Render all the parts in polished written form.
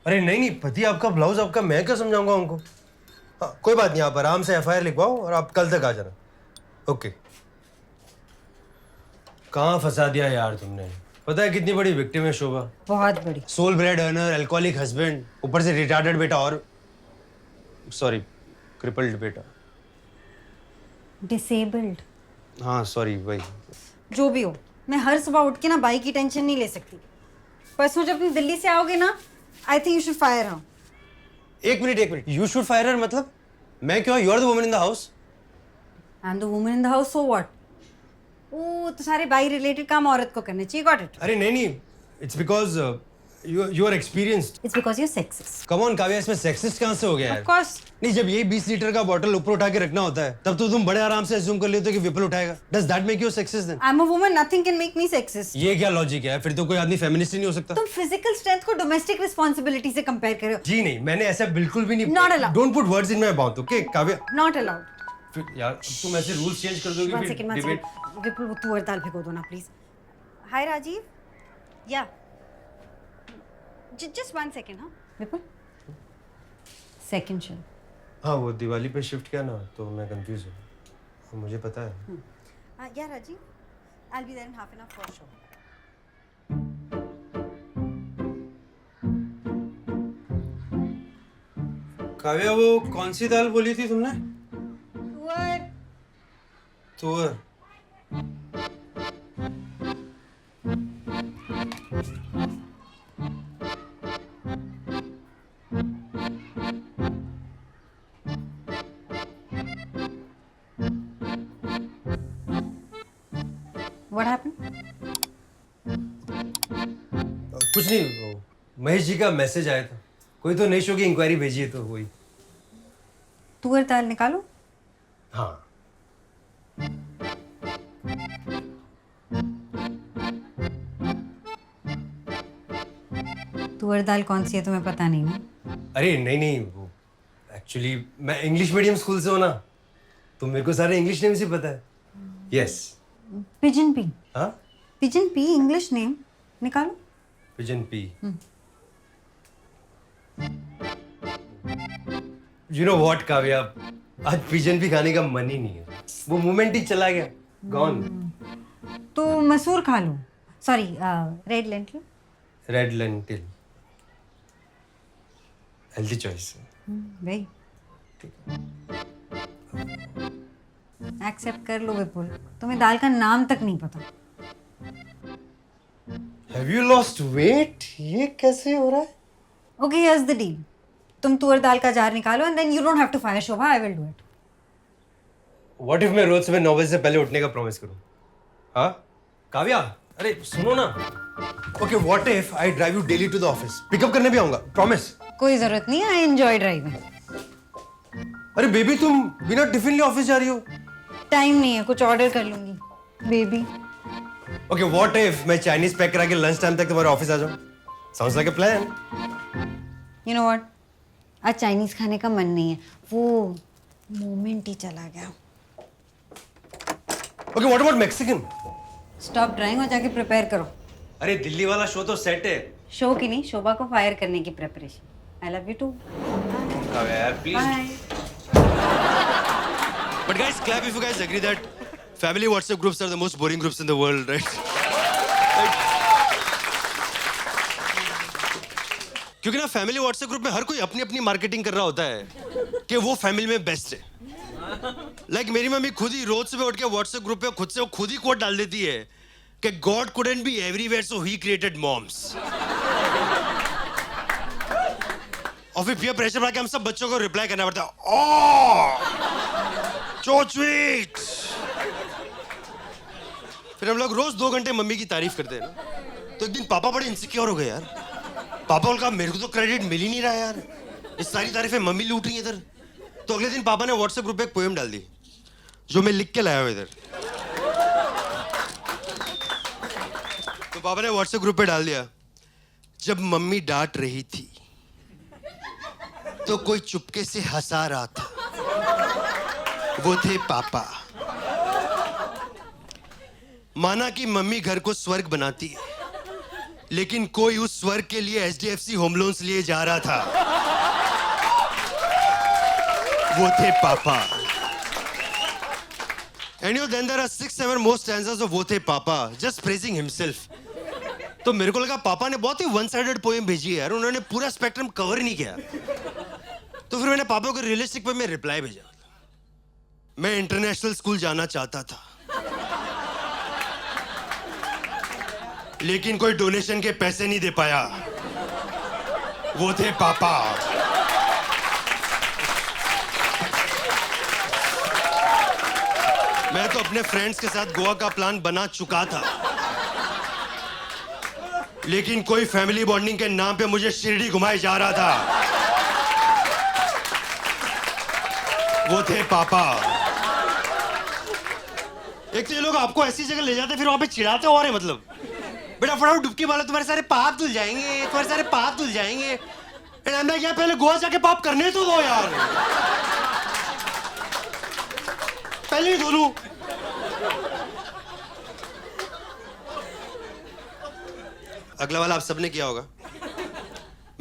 अरे नहीं नहीं, पति आपका ब्लाउज आपका, मैं क्या समझाऊंगा उनको। हाँ कोई बात नहीं, आप आराम से एफआईआर लिखवाओ और आप कल तक आ जाना। ओके। कहाँ फंसा दिया यार तुमने। पता है कितनी बड़ी विक्टिम है शोभा। बहुत बड़ी। Sole bread earner, alcoholic husband, ऊपर से रिटार्डेड बेटा और सॉरी क्रिपल्ड बेटा। डिसेबल्ड। हाँ सॉरी वही। जो भी हो, मैं हर सुबह उठ के ना बाई की टेंशन नहीं ले सकती। परसों जब तुम दिल्ली से आओगे ना, I think you should fire her. एक minute, you should fire her मतलब? मैं क्यों? You are the woman in the house. I am the woman in the house, so what? ओ तो सारे बाई रिलेटेड काम औरत को करने चाहिए, गॉट इट। अरे नहीं, it's because you are experienced. It's because you are sexist. Come on Kavya, इसमें सेक्सिस्ट कहाँ से हो गया यार? Of course. नहीं, जब ये 20 लीटर का बॉटल ऊपर उठा के रखना होता है तब तो तुम बड़े आराम से अज्यूम कर लेते हो कि विपुल उठाएगा। Does that make you sexist then? I am a woman, nothing can make me sexist. ये क्या लॉजिक है? फिर तो कोई आदमी फेमिनिस्ट ही नहीं हो सकता। तुम फिजिकल स्ट्रेंथ को डोमेस्टिक रिस्पांसिबिलिटी से कंपेयर कर रहे हो। जी नहीं, मैंने ऐसा बिल्कुल भी नहीं। Not allowed. Don't put words in my mouth, okay Kavya? Not allowed. फिर यार अब तुम ऐसे रूल्स चेंज कर दोगे वन फिर सेकंड डिबेट। विपुल, वो तुअर दाल भिगो दो ना प्लीज। हाय राजीव। या जस्ट वन सेकंड। हाँ विपुल, सेकंड शो। हाँ वो दिवाली पे शिफ्ट किया ना तो मैं कंफ्यूज हूँ, मुझे पता है। Yeah Rajiv, I will be there in half an hour for show. Kavya वो कौन सी दाल बोली थी तुमने? तुअर। तुअर। What happened? कुछ नहीं, वो महेश जी का मैसेज आया था, कोई तो नई शो की इंक्वायरी भेजी है तो वही। तुअर दाल निकालो। हाँ तुअर दाल कौन सी है तुम्हें पता नहीं ना? अरे नहीं, वो एक्चुअली मैं इंग्लिश मीडियम स्कूल से हूँ ना, तो मेरे को सारे इंग्लिश नेम से पता है। यस। Pigeon P. हाँ पिजन पी इंग्लिश नेम, निकालो। Pigeon P. You know what Kavya, आज पिजन पी खाने का मन ही नहीं है, वो मोमेंट ही चला गया, गॉन। तो मसूर खा लो, sorry red lentil. Red lentil, healthy choice. भाई एक्सेप्ट कर लो विपुल, तुम्हें दाल का नाम तक नहीं पता। Have you lost weight? ये कैसे हो रहा है? ओके हियर्स द डील, तुम तुअर दाल का जार निकालो and then you don't have to fire Shobha, I will do it. What if मैं रोज सुबह 9 बजे से पहले उठने का प्रॉमिस करूं? हाँ काव्या, अरे सुनो ना। Okay what if I drive you daily to the office, pick up करने भी आऊंगा, प्रॉमिस। कोई जरूरत नहीं, आई एंजॉय ड्राइविंग। अरे बेबी, तुम बिना टिफिन लिए ऑफिस जा रही हो? टाइम नहीं है, कुछ ऑर्डर कर लूंगी बेबी। ओके व्हाट इफ मैं चाइनीज पैक करा के लंच टाइम तक तुम्हारे ऑफिस आ जाऊं? Sounds like a plan. You know what, आज चाइनीज खाने का मन नहीं है, वो मोमेंट ही चला गया। Okay what about Mexican? Stop drawing और जाके प्रिपेयर करो। अरे दिल्ली वाला शो तो सेट है। शो की नहीं, शोभा को फायर करने की preparation. I love you too. Kavya यार please. Bye. But guys, clap if you guys agree that family WhatsApp groups are the most boring groups in the world, right? क्योंकि ना फैमिली व्हाट्सएप ग्रुप में हर कोई अपनी अपनी marketing कर रहा होता है कि वो फैमिली में बेस्ट है। लाइक मेरी मम्मी खुद ही रोज सुबह उठ के व्हाट्सएप ग्रुप पे खुद से वो खुद ही कोट डाल देती है कि God couldn't be everywhere so he created moms. और फिर पीयर प्रेशर बना के हम सब बच्चों को रिप्लाई करना पड़ता है। ओह so sweet। फिर हम लोग रोज 2 घंटे मम्मी की तारीफ करते हैं ना, तो एक दिन पापा बड़े इनसिक्योर हो गए यार। पापा बोल कहा मेरे को तो क्रेडिट मिल ही नहीं रहा यार, इस सारी तारीफें मम्मी लूट रही है इधर। तो अगले दिन पापा ने व्हाट्सएप ग्रुप पे एक पोएम डाल दी जो मैं लिख के लाया हूं इधर। तो पापा ने व्हाट्सएप ग्रुप पे डाल दिया, जब मम्मी डांट रही थी तो कोई चुपके से हंसा रहा था, वो थे पापा। माना कि मम्मी घर को स्वर्ग बनाती है, लेकिन कोई उस स्वर्ग के लिए HDFC होम लोन्स लिए जा रहा था। वो थे पापा। And then there are 6-7 more stanzas of वो थे पापा, just praising himself. तो मेरे को लगा पापा ने बहुत ही वन साइडेड पोएम भेजी है यार, उन्होंने पूरा स्पेक्ट्रम कवर नहीं किया। तो फिर मैंने पापा को रियलिस्टिक पे में रिप्लाई भेजा, मैं इंटरनेशनल स्कूल जाना चाहता था, लेकिन कोई डोनेशन के पैसे नहीं दे पाया। वो थे पापा। मैं तो अपने फ्रेंड्स के साथ गोवा का प्लान बना चुका था, लेकिन कोई फैमिली बॉन्डिंग के नाम पे मुझे शिरडी घुमाए जा रहा था। वो थे पापा। एक तो ये लोग आपको ऐसी जगह ले जाते फिर वहां पे चिढ़ाते और है, मतलब बेटा फटाफट डुबकी मारो, तुम्हारे सारे पाप धुल जाएंगे, तुम्हारे सारे पाप धुल जाएंगे। एंड क्या पहले गोवा जाके पाप करने तो दो यार, पहले ही धो लूं। अगला वाला आप सबने किया होगा।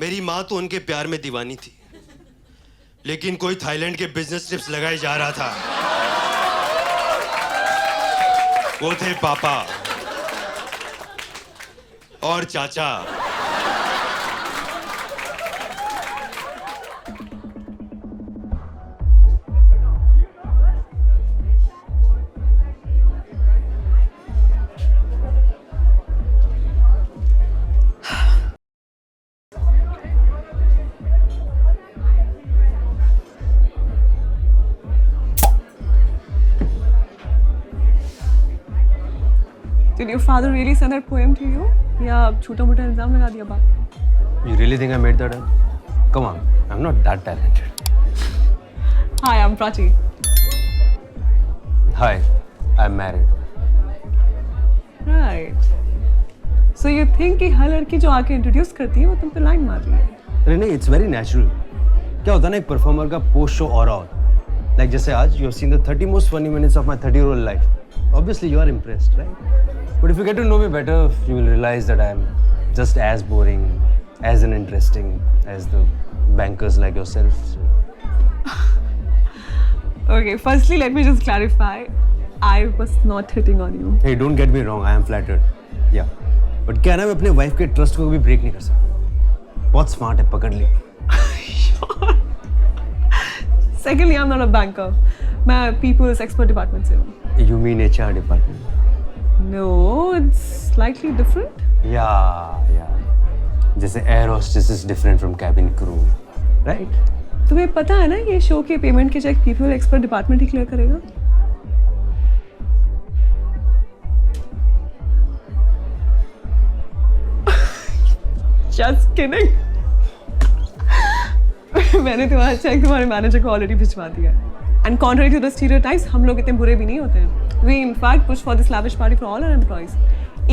मेरी माँ तो उनके प्यार में दीवानी थी, लेकिन कोई थाईलैंड के बिजनेस ट्रिप्स लगाए जा रहा था। वो थे पापा और चाचा। Did your father really send that poem to you? या छोटा मोटा इल्जाम लगा दिया बात? You really think I made that up? Come on, I'm not that talented. Hi, I'm Prachi. Hi, I'm married. Right. So you think कि हर लड़की जो आके इंट्रोड्यूस करती है वो तुम पे लाइन मार रही है? अरे नहीं, it's very natural. क्या होता है ना एक परफॉर्मर का पोस्ट शो ऑरा होता है। Like जैसे आज you have seen the 30 most funny minutes of my 30-year-old life. Obviously you are impressed, right? But if you get to know me better, you will realize that I am just as boring, as uninteresting as the bankers like yourself. So. Okay, firstly let me just clarify. I was not hitting on you. Hey, don't get me wrong, I am flattered. Yeah. But क्या ना मैं अपने wife के trust को भी break नहीं कर सकता। बहुत स्मार्ट है, पकड़ ली। Secondly, I'm not a banker. मैं people's expert department से हूँ. You mean HR department? No, it's slightly different. Yeah. जैसे air hostess is different from cabin crew, right? तुम्हें पता है ना ये शो के पेमेंट के चेक पीपल एक्सपर्ट डिपार्टमेंट ही क्लियर करेगा? Just kidding. मैंने तुम्हारा चेक तुम्हारे मैनेजर को ऑलरेडी भिजवा दिया है. And contrary to the stereotypes, हम लोग इतने बुरे भी नहीं होते हैं. We in fact push for this lavish party for all our employees.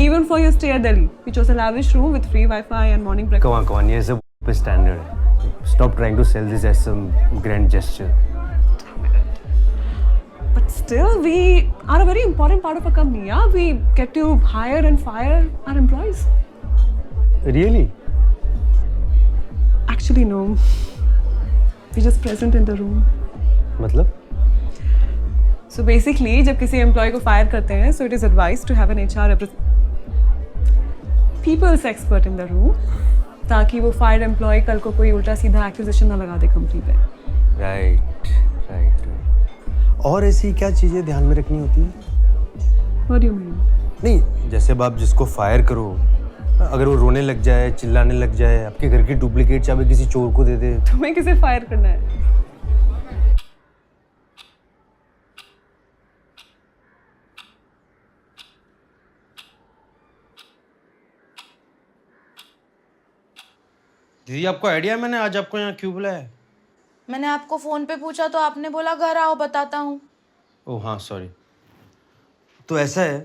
Even for your stay at Delhi, we chose a lavish room with free Wi-Fi and morning breakfast. Come on, ये सब standard है. Stop trying to sell this as some grand gesture. But still, we are a very important part of a company. Yeah, we get to hire and fire our employees. Really? Actually, no. We're just present in the room. मतलब? So basically, जब किसी employ को fire करते हैं, so it is advised to have an HR people's expert in the room, ताकि वो fire employ कल को कोई उल्टा सीधा एक्विजिशन ना लगा दे कंपनी पे. Right. और ऐसी क्या चीजें ध्यान में रखनी होती है? What do you mean? नहीं, जैसे अब आप जिसको फायर करो, अगर वो रोने लग जाए, चिल्लाने लग जाए, आपके घर की डुप्लीकेट चाबी किसी चोर को दे दे, तुम्हें किसे फायर करना है? दीदी आपको आइडिया मैंने आज आपको यहाँ क्यों बुलाया है? मैंने आपको फोन पे पूछा तो आपने बोला घर आओ बताता हूँ. ओह हाँ सॉरी. तो ऐसा है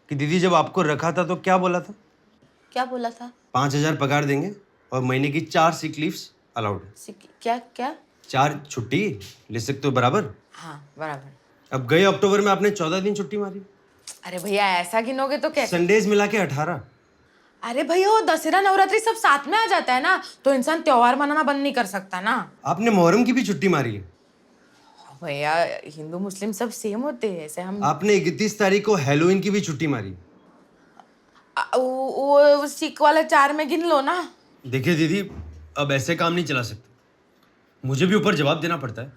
कि दीदी जब आपको रखा था तो क्या बोला था? क्या बोला था? 5,000 पगार देंगे और महीने की 4 सिक लीव्स अलाउड है. क्या? 4 छुट्टी ले सकते हो बराबर? हाँ बराबर. अब गए अक्टूबर में आपने 14 दिन छुट्टी मारी. अरे भैया ऐसा गिनोगे तो कैसे? संडेज मिला के 18. अरे भैया वो दशहरा नवरात्रि सब साथ में आ जाता है ना, तो इंसान त्योहार मनाना बंद नहीं कर सकता ना। आपने मुहर्रम की भी छुट्टी मारी है। भैया हिंदू मुस्लिम सब सेम होते हैं, ऐसे हम आपने 31 तारीख को हैलोवीन की भी छुट्टी मारी। वो सिक वाला 4 में गिन लो ना। देखिए दीदी, अब ऐसे काम नहीं चला सकते, मुझे भी ऊपर जवाब देना पड़ता है।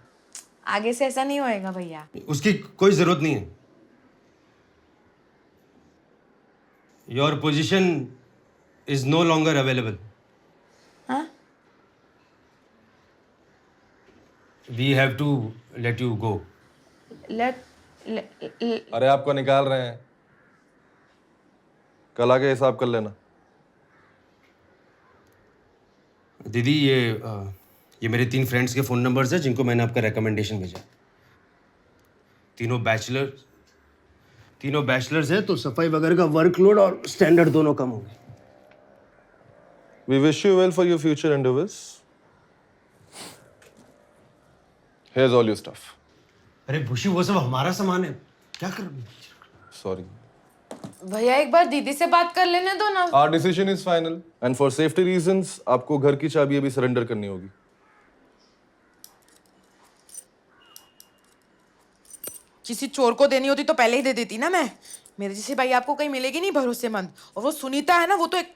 आगे से ऐसा नहीं होएगा भैया। उसकी कोई जरूरत नहीं है। Your position is no longer available. हाँ we have to let you go. अरे आपको निकाल रहे हैं, कल आके हिसाब कर लेना। दीदी ये मेरे 3 फ्रेंड्स के फ़ोन नंबर्स हैं जिनको मैंने आपका रिकमेंडेशन भेजा। तीनों बैचलर्स हैं, तो सफाई वगैरह का वर्कलोड और स्टैंडर्ड दोनों कम हो गए। We wish you well for your future endeavors. Here's all your stuff. अरे भूषी, वो सब हमारा सामान है, क्या कर रहे हो? Sorry. भैया एक बार दीदी से बात कर लेने दो ना। Our decision is final and for safety reasons आपको घर की चाबी अभी सरेंडर करनी होगी। किसी चोर को देनी होती तो पहले ही दे देती ना मैं। मेरे जैसी भाई आपको कहीं मिलेगी नहीं भरोसेमंद। और वो सुनीता है ना, वो तो एक,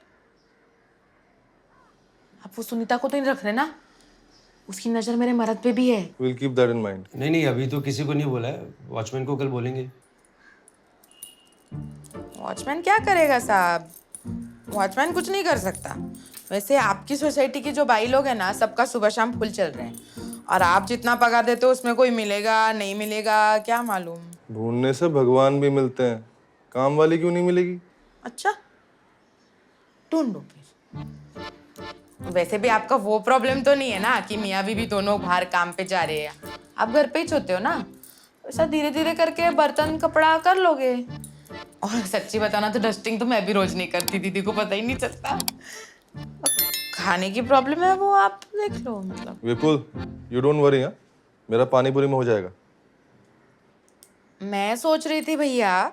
आप वो सुनीता को तो नहीं रख रहे ना, उसकी नजर मेरे मर्द पे भी है। We'll keep that in mind. नहीं, अभी तो किसी को नहीं बोला है, वॉचमैन को कल बोलेंगे। वॉचमैन क्या करेगा साहब, वॉचमैन कुछ नहीं कर सकता। वैसे आपकी सोसाइटी के जो भाई लोग हैं ना, सबका सुबह शाम फुल चल रहे हैं, और आप जितना पगार देते हो उसमें कोई मिलेगा नहीं मिलेगा क्या मालूम। ढूंढने से भगवान भी मिलते हैं, काम वाली क्यों नहीं मिलेगी? अच्छा ढूंढो फिर। वैसे भी आपका वो प्रॉब्लम तो नहीं है ना कि मियाँ बीवी दोनों बाहर काम पे जा रहे हैं, आप घर पे ही सोते हो ना। वैसा धीरे धीरे करके बर्तन कपड़ा कर लोगे। और सच्ची बताना तो डस्टिंग तो मैं भी रोज नहीं करती, दीदी को पता ही नहीं चलता। खाने की प्रॉब्लम है वो आप देख लो। मतलब विपुल, you don't worry, हाँ? मेरा पानी पूरी में हो जाएगा। मैं सोच रही थी भैया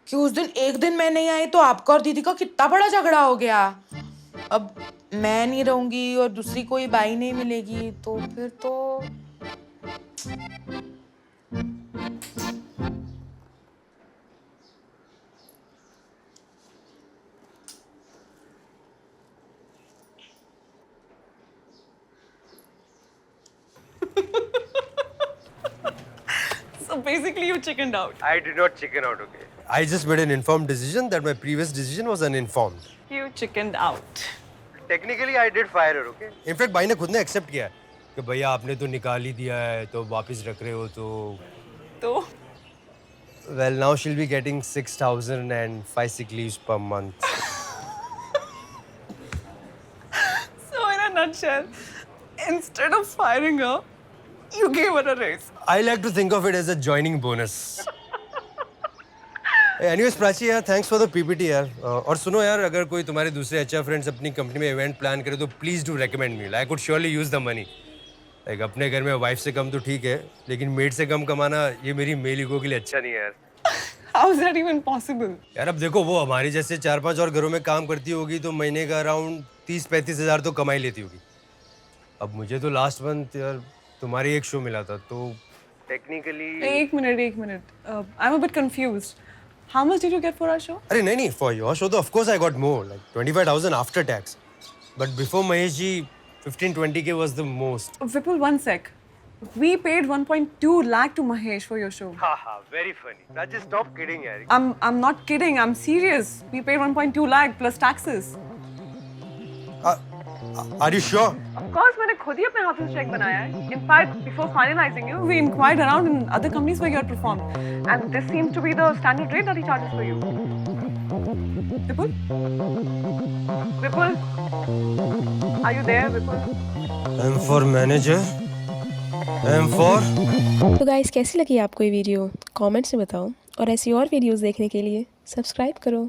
कि उस दिन एक दिन मैं नहीं आई तो आपका और दीदी का कितना बड़ा झगड़ा हो गया। अब मैं नहीं रहूंगी और दूसरी कोई बाई नहीं मिलेगी तो फिर तो So basically, you chickened out. I did not chicken out, okay? I just made an informed decision that my previous decision was uninformed. You chickened out. Technically, I did fire her, okay? In fact, भाई ने खुद ने accept किया कि भैया आपने तो निकाल ही दिया है, तो वापस रख रहे हो तो. Well, now she'll be getting 6,000 and 5 sick leaves per month. So in a nutshell, instead of firing her, you gave her a raise. I like to think of it as a joining bonus. Anyways, Prachi यार, thanks for the PPT यार. और सुनो यार, अगर कोई तुम्हारे दूसरे अच्छा फ्रेंड्स अपनी कंपनी में इवेंट प्लान करे तो please do recommend me. I could surely use the money. Like अपने घर में वाइफ से कम तो ठीक है, लेकिन मेड से कम कमाना ये मेरी मेल ईगो के लिए अच्छा नहीं है यार. How is that even possible? यार अब देखो, वो हमारी जैसे 4-5 और घरों में काम करती होगी तो महीने का अराउंड 30-35 हज़ार तो कमाई लेती होगी. अब मुझे तो लास्ट मंथ यार तुम्हारी एक शो मिला था तो टेक्निकली. एक minute. I'm a bit confused. How much did you get for our show? अरे नहीं, for your show तो of course I got more, like 25,000 after tax. But before Mahesh ji, 15-20K was the most. Vipul, one sec. We paid 1.2 lakh to Mahesh for your show. Haha, very funny. Prachi, stop kidding yaar. I'm not kidding. I'm serious. We paid 1.2 lakh plus taxes. Are you sure? Of course, मैंने खुद ही अपने हाथों से check बनाया है. In fact, before finalizing you, we inquired around in other companies where you had performed, and this seems to be the standard rate that he charges for you. Vipul? Vipul? Are you there, Vipul? M for manager. M for. तो guys, कैसी लगी आपको ये video? Comments में बताओ, और ऐसी और वीडियोस देखने के लिए सब्सक्राइब करो.